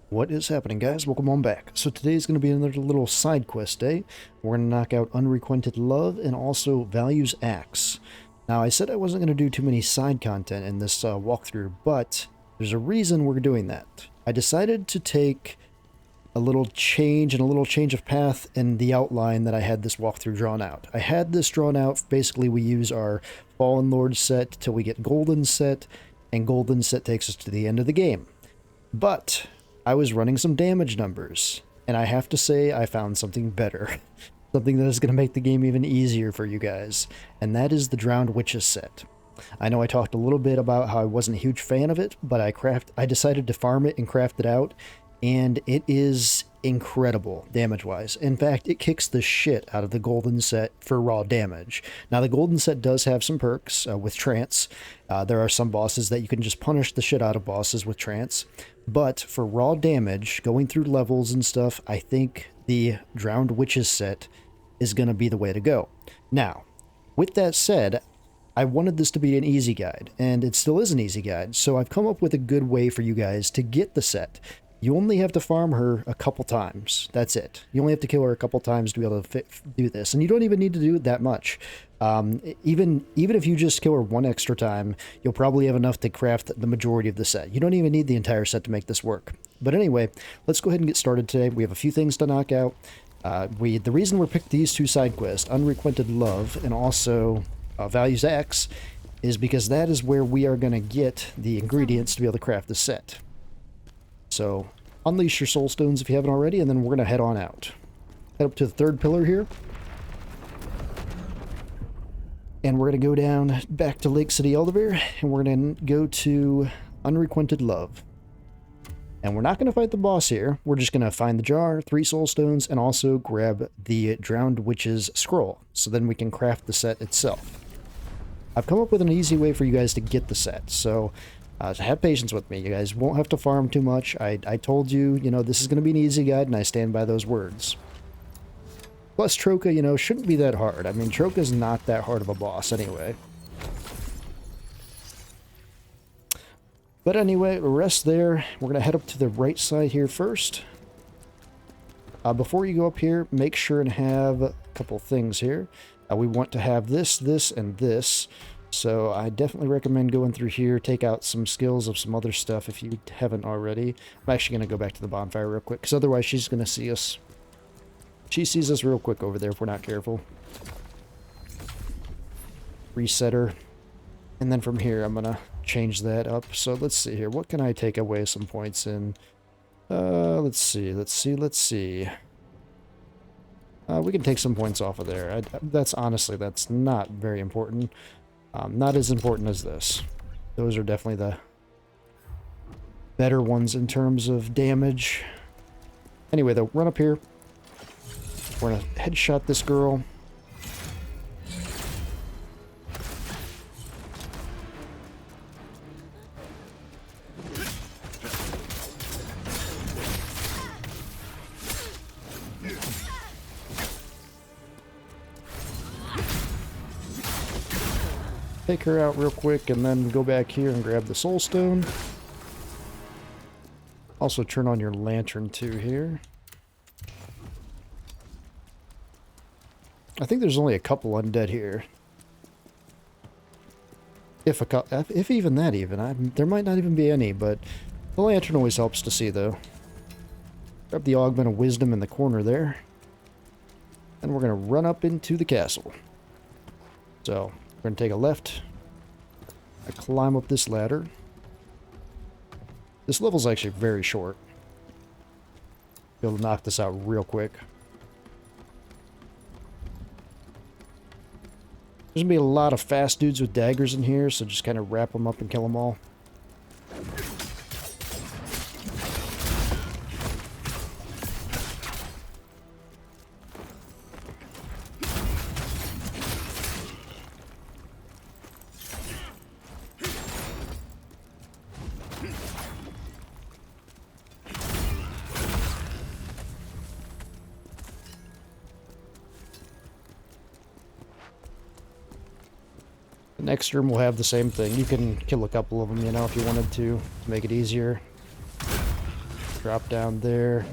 What is happening, guys? Welcome on back. So today's going to be another little side quest day. We're going to knock out Unrequited Love and also Value's Axe. Now, I said I wasn't going to do too many side content in this walkthrough, but there's a reason we're doing that. I decided to take a little change and a little change of path in the outline that I had this walkthrough drawn out. I had this drawn out, basically we use our Fallen Lord set till we get Golden set, and Golden set takes us to the end of the game. But I was running some damage numbers, and I have to say I found something better. Something that is going to make the game even easier for you guys, and that is the Drowned Witches set. I know I talked a little bit about how I wasn't a huge fan of it, but I decided to farm it and craft it out, and it is incredible damage-wise. In fact, it kicks the shit out of the Golden set for raw damage. Now, the Golden set does have some perks with Trance. There are some bosses that you can just punish the shit out of bosses with Trance. But for raw damage, going through levels and stuff, I think the Drowned Witches set is going to be the way to go. Now, with that said, I wanted this to be an easy guide, and it still is an easy guide, so I've come up with a good way for you guys to get the set. You only have to farm her a couple times. That's it. You only have to kill her a couple times to be able to do this. And you don't even need to do it that much. Even if you just kill her one extra time, you'll probably have enough to craft the majority of the set. You don't even need the entire set to make this work. But anyway, let's go ahead and get started today. We have a few things to knock out. The reason we picked these two side quests, Unrequited Love and also Value's Axe, is because that is where we are going to get the ingredients to be able to craft the set. So, unleash your Soulstones if you haven't already, and then we're going to head on out. Head up to the third pillar here. And we're going to go down back to Lake City Eldervere, and we're going to go to Unrequited Love. And we're not going to fight the boss here. We're just going to find the jar, 3 Soulstones, and also grab the Drowned Witches Scroll, so then we can craft the set itself. I've come up with an easy way for you guys to get the set, so have patience with me. You guys won't have to farm too much. I told you, this is going to be an easy guide, and I stand by those words. Plus, Troka, shouldn't be that hard. I mean, Troka's not that hard of a boss anyway. But anyway, rest there. We're going to head up to the right side here first. Before you go up here, make sure and have a couple things here. We want to have this, this, and this. So I definitely recommend going through here, take out some skills of some other stuff if you haven't already. I'm actually going to go back to the bonfire real quick, because otherwise she's going to see us. She sees us real quick over there if we're not careful. Reset her. And then from here I'm going to change that up. So let's see here. What can I take away some points in? Let's see. We can take some points off of there. That's not very important. Not as important as this. Those are definitely the better ones in terms of damage. Anyway, though, run up here. We're going to headshot this girl. Take her out real quick and then go back here and grab the Soulstone. Also turn on your lantern too here. I think there's only a couple undead here. If even that there might not even be any, but the lantern always helps to see though. Grab the Augment of Wisdom in the corner there. And we're going to run up into the castle. So, we're going to take a left. I climb up this ladder. This level's actually very short. Be able to knock this out real quick. There's going to be a lot of fast dudes with daggers in here, so just kind of wrap them up and kill them all. Next room will have the same thing. You can kill a couple of them, if you wanted to make it easier. Drop down there.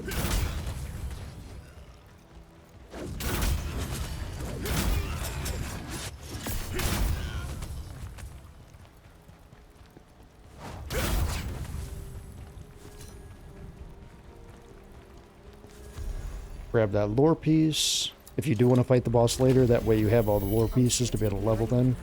Grab that lore piece. If you do want to fight the boss later, that way you have all the lore pieces to be able to level them.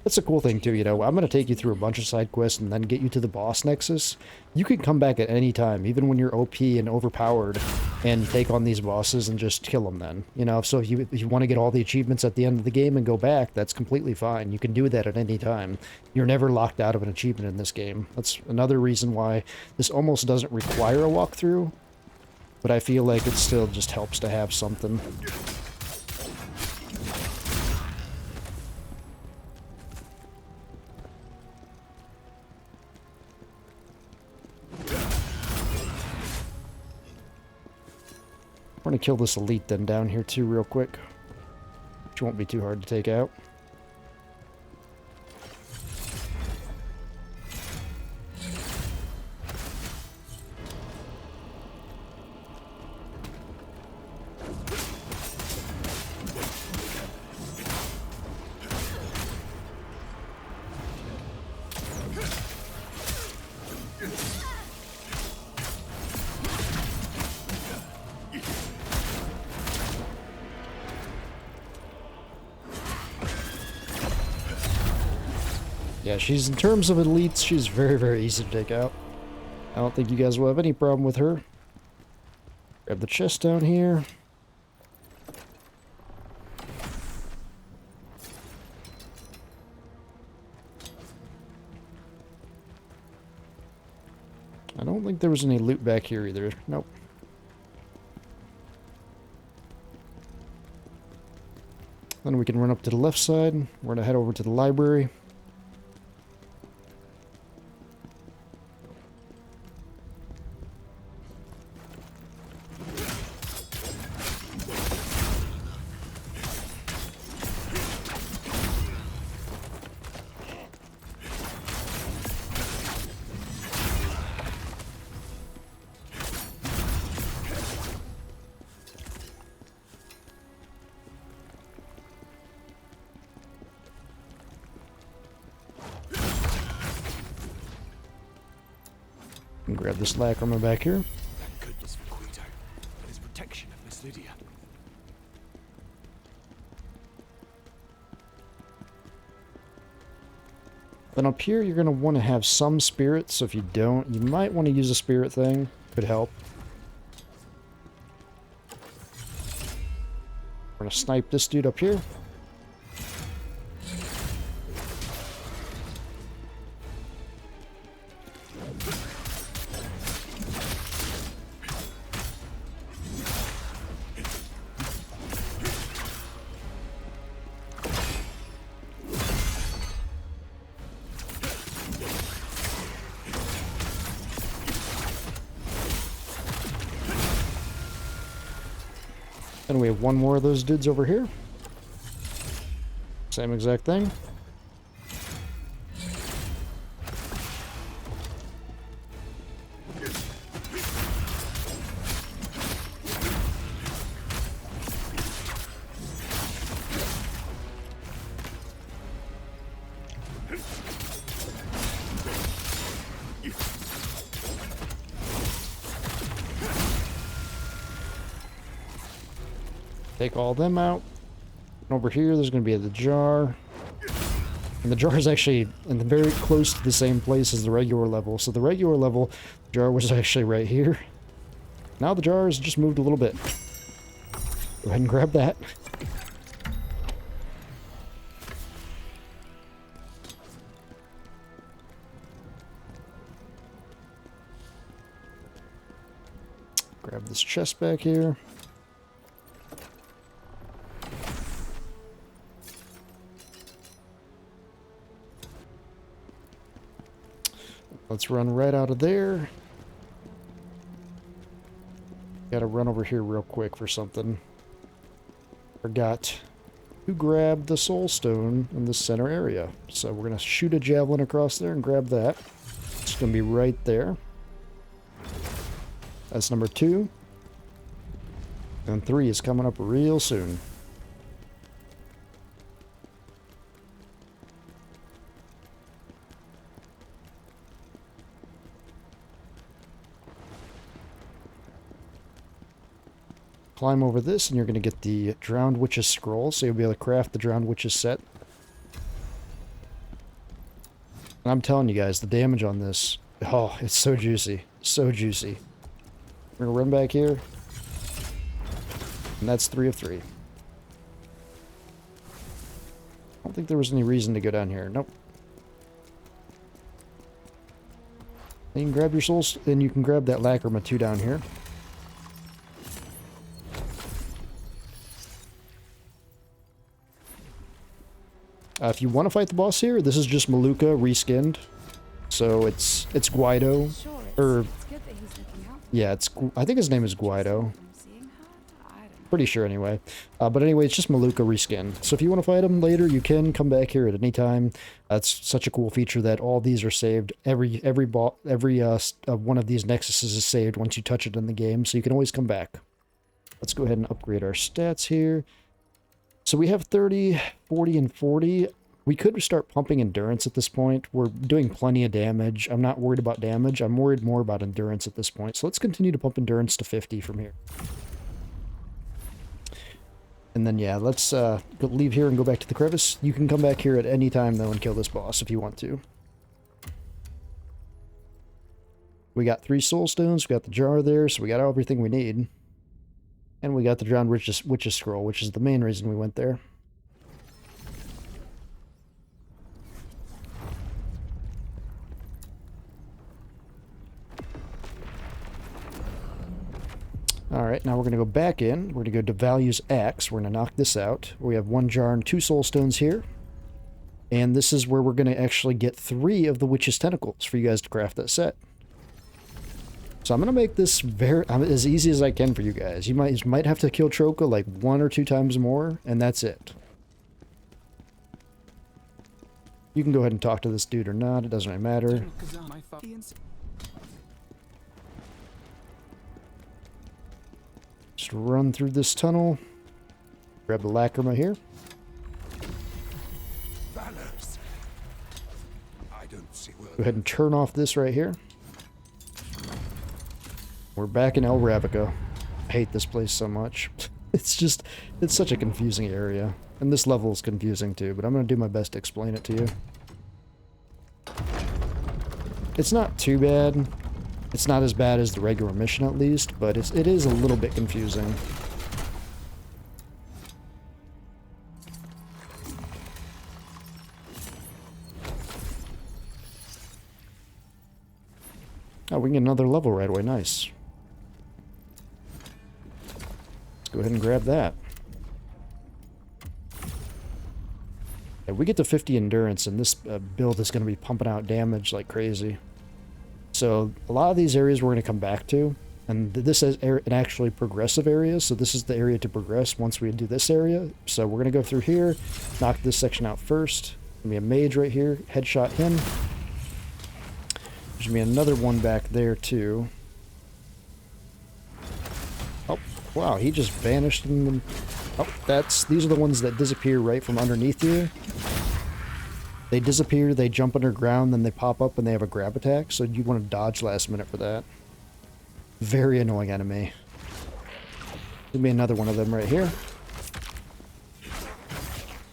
That's a cool thing too, you know. I'm going to take you through a bunch of side quests and then get you to the boss nexus. You can come back at any time, even when you're OP and overpowered, and take on these bosses and just kill them then. You know, so if you want to get all the achievements at the end of the game and go back, that's completely fine. You can do that at any time. You're never locked out of an achievement in this game. That's another reason why this almost doesn't require a walkthrough, but I feel like it still just helps to have something. We're gonna kill this elite then down here too real quick, which won't be too hard to take out. Yeah, she's, in terms of elites, she's very, very easy to take out. I don't think you guys will have any problem with her. Grab the chest down here. I don't think there was any loot back here either. Nope. Then we can run up to the left side. We're gonna head over to the library. And grab this lacroma back here. Thank goodness for Quito and his protection of Miss Lydia. Then up here, you're going to want to have some spirit, so if you don't, you might want to use a spirit thing. Could help. We're going to snipe this dude up here. And we have one more of those dudes over here. Same exact thing. Take all them out. And over here, there's going to be the jar. And the jar is actually in the very close to the same place as the regular level. So the regular level, the jar was actually right here. Now the jar has just moved a little bit. Go ahead and grab that. Grab this chest back here. Let's run right out of there. Gotta run over here real quick for something. Forgot to grab the Soulstone in the center area. So we're gonna shoot a javelin across there and grab that. It's gonna be right there. That's number 2. And 3 is coming up real soon. Climb over this and you're going to get the Drowned Witch's Scroll, so you'll be able to craft the Drowned Witch's set. And I'm telling you guys, the damage on this, oh, it's so juicy. So juicy. We're going to run back here. And that's 3 of 3. I don't think there was any reason to go down here. Nope. And you can grab your souls, and you can grab that Lacrima too down here. If you want to fight the boss here, this is just Maluka reskinned. So it's Guido. Sure, Or it's good that he's looking out. yeah, I think his name is Guido. Pretty sure anyway. But anyway, it's just Maluka reskinned. So if you want to fight him later, you can come back here at any time. That's such a cool feature that all these are saved. Every one of these nexuses is saved once you touch it in the game, so you can always come back. Let's go ahead and upgrade our stats here. So we have 30, 40, and 40. We could start pumping endurance at this point. We're doing plenty of damage. I'm not worried about damage. I'm worried more about endurance at this point. So let's continue to pump endurance to 50 from here. And then, yeah, let's leave here and go back to the crevice. You can come back here at any time, though, and kill this boss if you want to. We got 3 soul stones. We got the jar there, so we got everything we need. And we got the Drowned Witch's Scroll, which is the main reason we went there. Alright, now we're going to go back in. We're going to go to Values Axe. We're going to knock this out. We have 1 jar and 2 soul stones here. And this is where we're going to actually get 3 of the Witch's Tentacles for you guys to craft that set. So I'm going to make this as easy as I can for you guys. You might have to kill Troka like 1 or 2 times more, and that's it. You can go ahead and talk to this dude or not. It doesn't really matter. General Khazan, my Just run through this tunnel. Grab the Lacrima here. valors. I don't see where. Go ahead and turn off this right here. We're back in El Ravico. I hate this place so much. It's such a confusing area. And this level is confusing too, but I'm going to do my best to explain it to you. It's not too bad. It's not as bad as the regular mission at least, but it is a little bit confusing. Oh, we can get another level right away. Nice. Let's go ahead and grab that. Yeah, we get to 50 endurance, and this build is going to be pumping out damage like crazy. So a lot of these areas we're going to come back to, and this is an actually progressive area, so this is the area to progress once we do this area. So we're going to go through here, knock this section out first. There's going to be a mage right here, headshot him. There's going to be another one back there too. Oh, wow, he just vanished in the... Oh, these are the ones that disappear right from underneath you. They disappear, they jump underground, then they pop up and they have a grab attack, so you want to dodge last minute for that. Very annoying enemy. There'll be another one of them right here.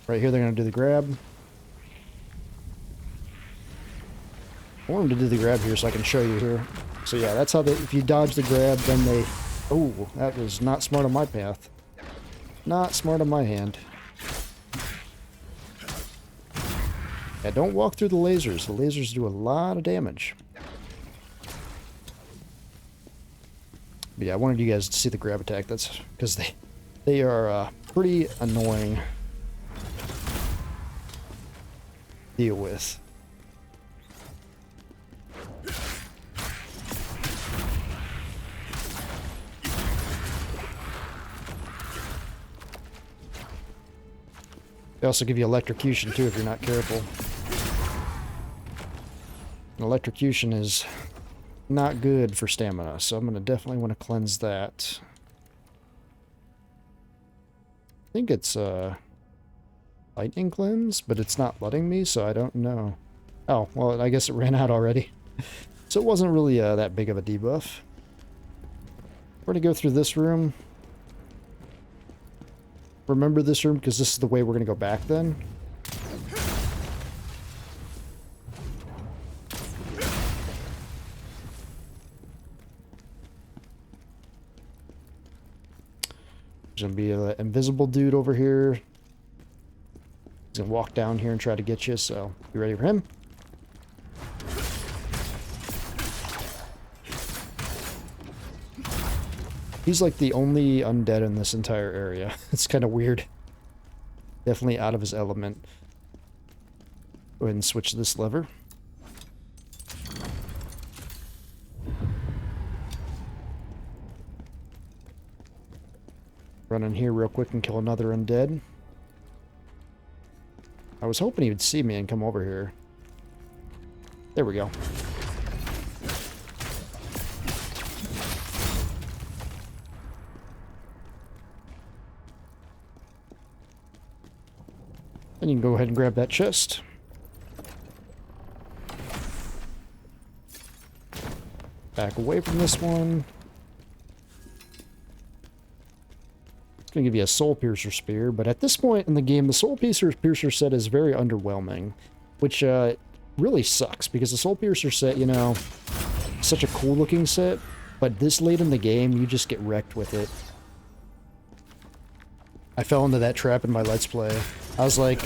Right here they're going to do the grab. I want them to do the grab here so I can show you here. So yeah, that's how if you dodge the grab, then they... Oh, that was not smart on my path. Not smart on my hand. Yeah, don't walk through the lasers. The lasers do a lot of damage. But yeah, I wanted you guys to see the grab attack. That's because they are pretty annoying to deal with. They also give you electrocution too if you're not careful. And electrocution is not good for stamina, so I'm going to definitely want to cleanse that. I think it's lightning cleanse, but it's not letting me, so I don't know. Oh, well, I guess it ran out already. So it wasn't really that big of a debuff. We're going to go through this room. Remember this room, because this is the way we're going to go back then. There's going to be an invisible dude over here. He's going to walk down here and try to get you, so you ready for him? He's like the only undead in this entire area. It's kind of weird. Definitely out of his element. Go ahead and switch this lever. Run in here real quick and kill another undead. I was hoping he would see me and come over here. There we go. And you can go ahead and grab that chest. Back away from this one. It's going to give you a Soul Piercer Spear, but at this point in the game, the Soul Piercer set is very underwhelming, which really sucks, because the Soul Piercer set, you know, such a cool looking set, but this late in the game, you just get wrecked with it. I fell into that trap in my Let's Play. I was like,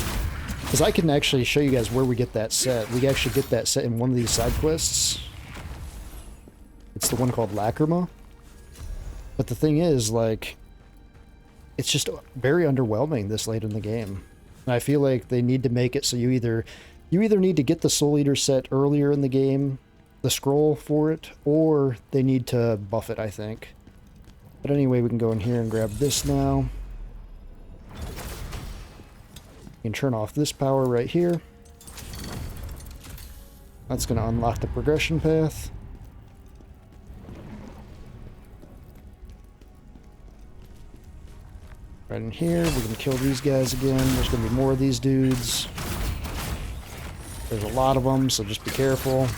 because I can actually show you guys where we get that set. We actually get that set in one of these side quests. It's the one called Lacrima. But the thing is, like, it's just very underwhelming this late in the game. And I feel like they need to make it so you either need to get the Soul Eater set earlier in the game, the scroll for it, or they need to buff it, I think. But anyway, we can go in here and grab this now. You can turn off this power right here. That's going to unlock the progression path. Right in here, we can kill these guys again. There's going to be more of these dudes. There's a lot of them, so just be careful.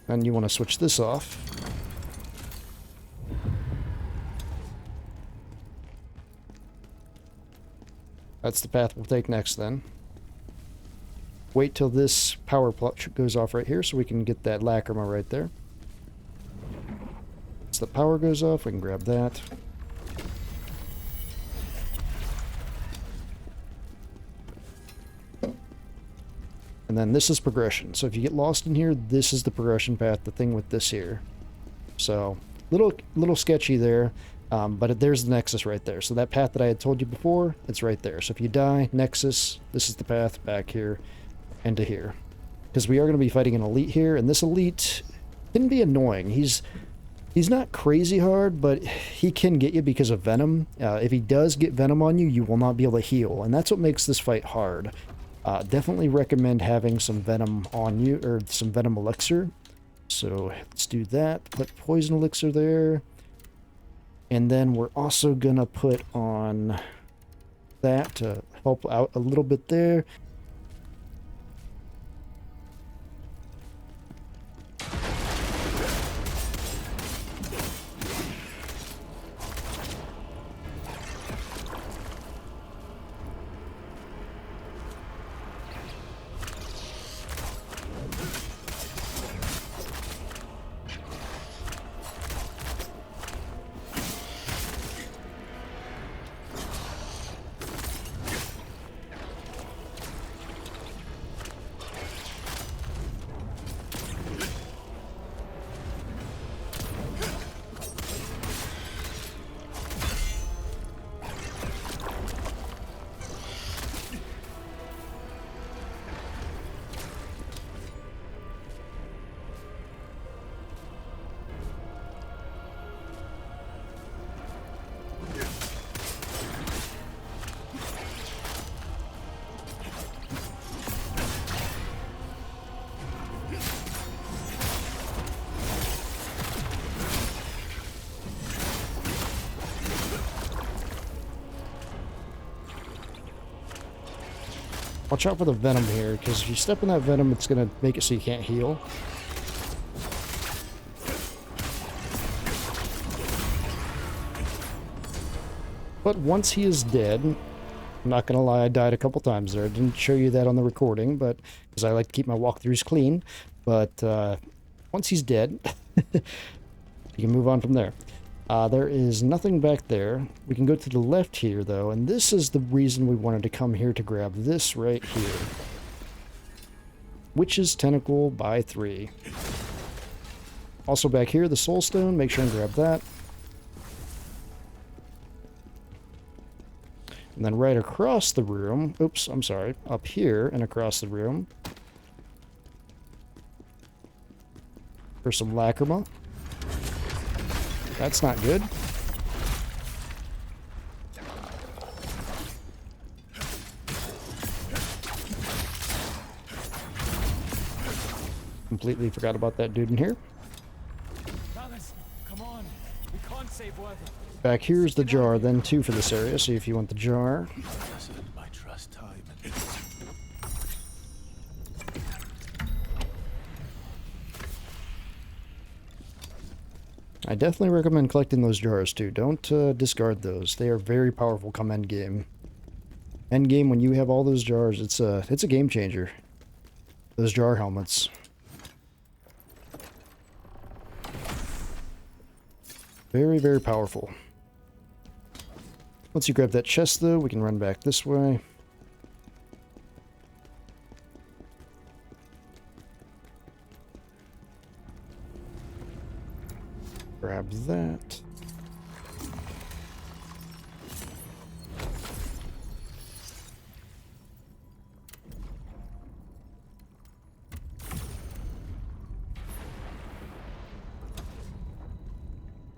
And you want to switch this off. That's the path we'll take next then. Wait till this power plot goes off right here so we can get that Lacrima right there. Once the power goes off, we can grab that. And then this is progression. So if you get lost in here, this is the progression path, the thing with this here. So, little sketchy there, but there's the Nexus right there. So that path that I had told you before, it's right there. So if you die, Nexus, this is the path back here and to here. Because we are going to be fighting an elite here, and this elite can be annoying. He's not crazy hard, but he can get you because of Venom. If he does get Venom on you, you will not be able to heal, and that's what makes this fight hard. Definitely recommend having some Venom on you, or some Venom Elixir. So let's do that. Put Poison Elixir there. And then we're also going to put on that to help out a little bit there. Watch out for the venom here, because if you step in that venom, it's going to make it so you can't heal. But once he is dead, I'm not going to lie, I died a couple times there. I didn't show you that on the recording, but because I like to keep my walkthroughs clean. But once he's dead, you can move on from there. There is nothing back there. We can go to the left here, though, and this is the reason we wanted to come here to grab this right here. Witch's Tentacle by 3. Also back here, the Soulstone. Make sure and grab that. And then right across the room, oops, I'm sorry, up here and across the room, for some lacrima. That's not good. Completely forgot about that dude in here. Come on. We can't save Werther. Back here's the jar then too for this area, so if you want the jar. My trust time. I definitely recommend collecting those jars too. Don't discard those. They are very powerful come endgame. Endgame, when you have all those jars, it's a game changer. Those jar helmets. Very, very powerful. Once you grab that chest though, we can run back this way. Grab that.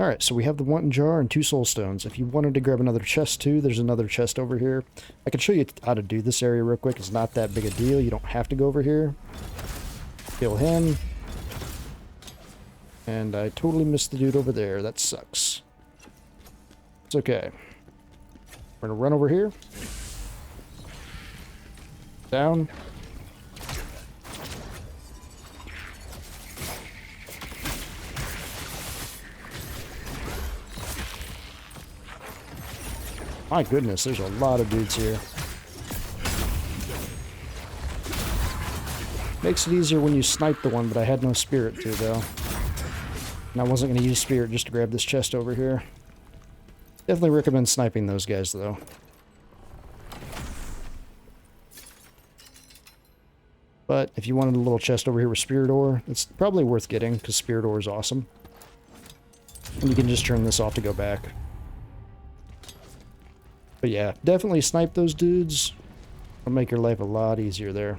Alright, so we have the wanton jar and 2 soulstones. If you wanted to grab another chest too, there's another chest over here. I can show you how to do this area real quick. It's not that big a deal. You don't have to go over here. Kill him. And I totally missed the dude over there. That sucks. It's okay. We're gonna run over here. Down. My goodness, there's a lot of dudes here. Makes it easier when you snipe the one, but I had no spirit to, though. And I wasn't going to use spirit just to grab this chest over here. Definitely recommend sniping those guys, though. But if you wanted a little chest over here with spirit ore, it's probably worth getting, because spirit ore is awesome. And you can just turn this off to go back. But yeah, definitely snipe those dudes. It'll make your life a lot easier there.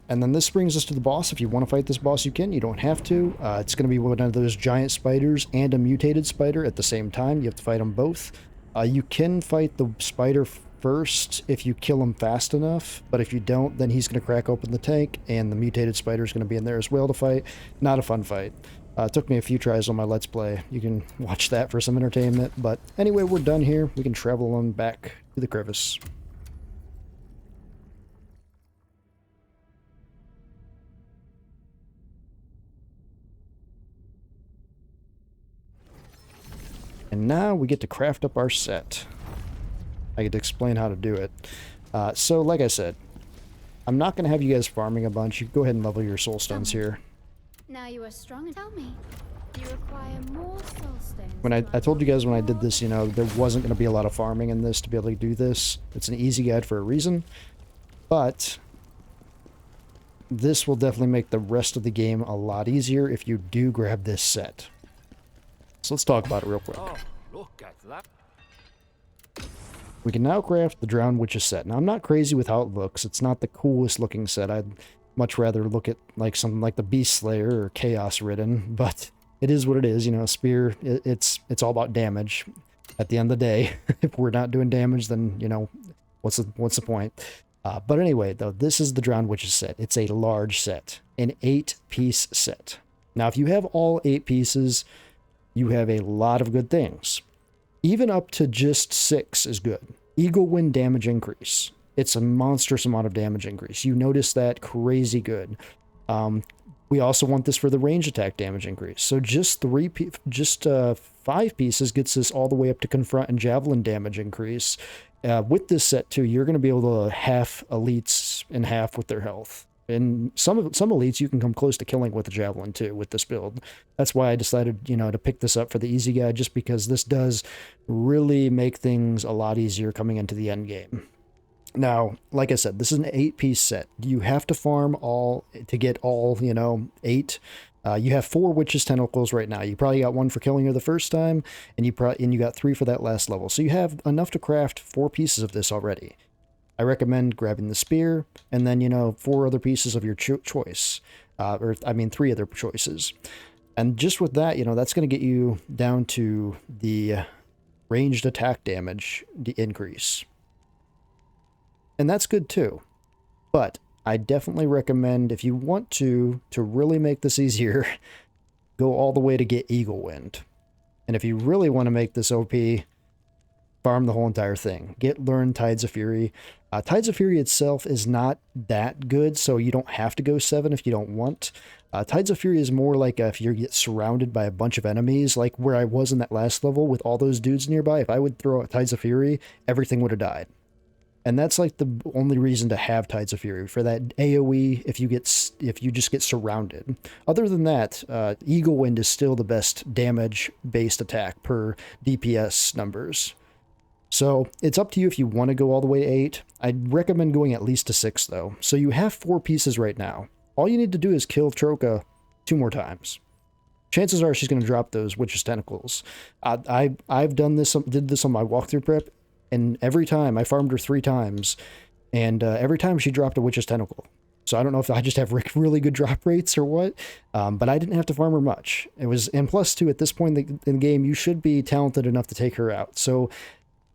And then this brings us to the boss. If you want to fight this boss, you can. You don't have to. It's going to be one of those giant spiders and a mutated spider at the same time. You have to fight them both. You can fight the spider first if you kill him fast enough. But if you don't, then he's going to crack open the tank, and the mutated spider is going to be in there as well to fight. Not a fun fight. It took me a few tries on my Let's Play. You can watch that for some entertainment. But anyway, we're done here. We can travel on back to the crevice. And now we get to craft up our set. I get to explain how to do it. So, like I said, I'm not going to have you guys farming a bunch. You can go ahead and level your soulstones here. Now you are strong, and tell me, do you require more soulstones? When I told you guys when I did this, you know, there wasn't going to be a lot of farming in this to be able to do this. It's an easy guide for a reason. But this will definitely make the rest of the game a lot easier if you do grab this set. So let's talk about it real quick. Oh, look at that. We can now craft the Drowned Witch's set. Now, I'm not crazy with how it looks. It's not the coolest looking set. I'd much rather look at like something like the Beast Slayer or Chaos Ridden, but it is what it is. You know, Spear, it's all about damage. At the end of the day, if we're not doing damage, then, you know, what's the point? But anyway, though, this is the Drowned Witch's set. It's a large set, an 8-piece set. Now, if you have all 8 pieces, you have a lot of good things. Even up to just 6 is good. Eagle Wind damage increase. It's a monstrous amount of damage increase. You notice that crazy good. We also want this for the range attack damage increase. So just 5 pieces gets us all the way up to confront and javelin damage increase. With this set too, you're going to be able to half elites in half with their health. And some elites you can come close to killing with the javelin too with this build. That's why I decided, to pick this up for the easy guy, just because this does really make things a lot easier coming into the end game. Now, like I said, this is an 8-piece set. You have to farm all to get all, 8. You have 4 Witch's Tentacles right now. You probably got 1 for killing her the first time, and you got 3 for that last level. So you have enough to craft 4 pieces of this already. I recommend grabbing the spear, and then, 4 other pieces of your choice. 3 other choices. And just with that, that's going to get you down to the ranged attack damage increase. And that's good too. But I definitely recommend, if you want to really make this easier, go all the way to get Eagle Wind. And if you really want to make this OP, farm the whole entire thing. Learn Tides of Fury. Tides of Fury itself is not that good, so you don't have to go 7 if you don't want. Tides of Fury is more like if you get surrounded by a bunch of enemies, like where I was in that last level with all those dudes nearby. If I would throw out Tides of Fury, everything would have died. And that's like the only reason to have Tides of Fury, for that AoE if you just get surrounded. Other than that, Eagle Wind is still the best damage-based attack per DPS numbers. So it's up to you if you want to go all the way to 8. I'd recommend going at least to 6 though. So you have 4 pieces right now. All you need to do is kill Troka 2 more times. Chances are she's going to drop those Witch's Tentacles. I've did this on my walkthrough prep. And every time, I farmed her 3 times, and every time she dropped a Witch's Tentacle. So I don't know if I just have really good drop rates or what, but I didn't have to farm her much. And plus 2, at this point in the game, you should be talented enough to take her out. So,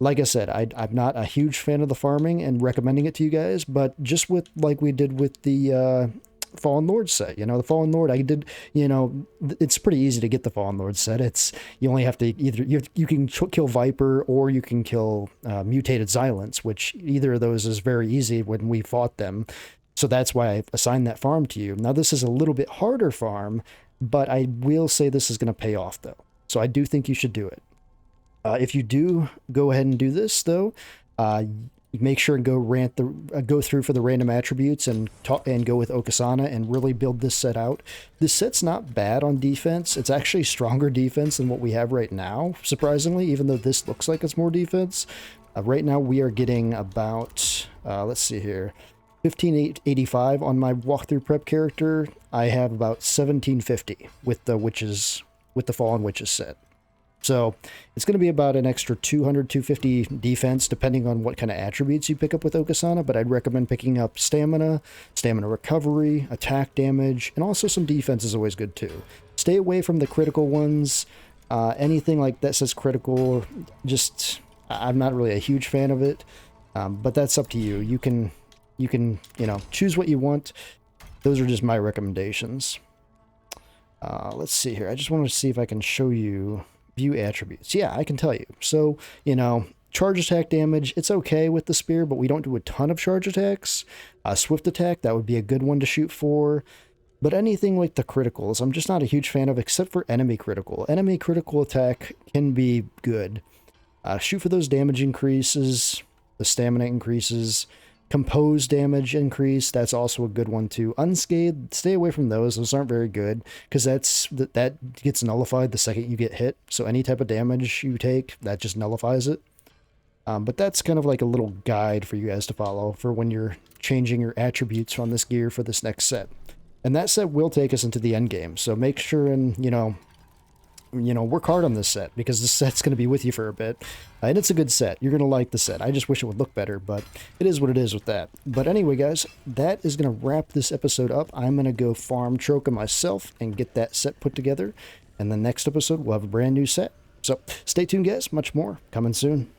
like I said, I'm not a huge fan of the farming and recommending it to you guys, but just like we did with the Fallen Lord set, the Fallen Lord, I did, it's pretty easy to get the Fallen Lord set. You only have to you can kill Viper, or you can kill Mutated Xylants, which either of those is very easy when we fought them. So that's why I assigned that farm to you. Now this is a little bit harder farm, but I will say this is going to pay off though. So I do think you should do it. If you do go ahead and do this though, make sure and go through for the random attributes and go with Okasana and really build this set out. This set's not bad on defense. It's actually stronger defense than what we have right now, surprisingly, even though this looks like it's more defense. Right now we are getting about, let's see here, 1585 on my walkthrough prep character. I have about 1750 with the Fallen Witches set. So it's going to be about an extra 200, 250 defense, depending on what kind of attributes you pick up with Okasana, but I'd recommend picking up stamina recovery, attack damage, and also some defense is always good too. Stay away from the critical ones. Anything like that says critical, I'm not really a huge fan of it, but that's up to you. You can choose what you want. Those are just my recommendations. Let's see here. I just wanted to see if I can show you view attributes. Yeah, I can tell you. So, charge attack damage, it's okay with the spear, but we don't do a ton of charge attacks. Swift attack, that would be a good one to shoot for. But anything like the criticals, I'm just not a huge fan of, except for enemy critical. Enemy critical attack can be good. Shoot for those damage increases, the stamina increases. Compose damage increase, that's also a good one too. Unscathed, stay away from those. Those aren't very good, because that gets nullified the second you get hit. So any type of damage you take, that just nullifies it. But that's kind of like a little guide for you guys to follow for when you're changing your attributes on this gear for this next set. And that set will take us into the end game. So make sure and, work hard on this set, because this set's going to be with you for a bit. And it's a good set. You're going to like the set. I just wish it would look better, but it is what it is with that. But anyway, guys, that is going to wrap this episode up. I'm going to go farm Troka myself and get that set put together. And the next episode, we'll have a brand new set. So stay tuned, guys. Much more coming soon.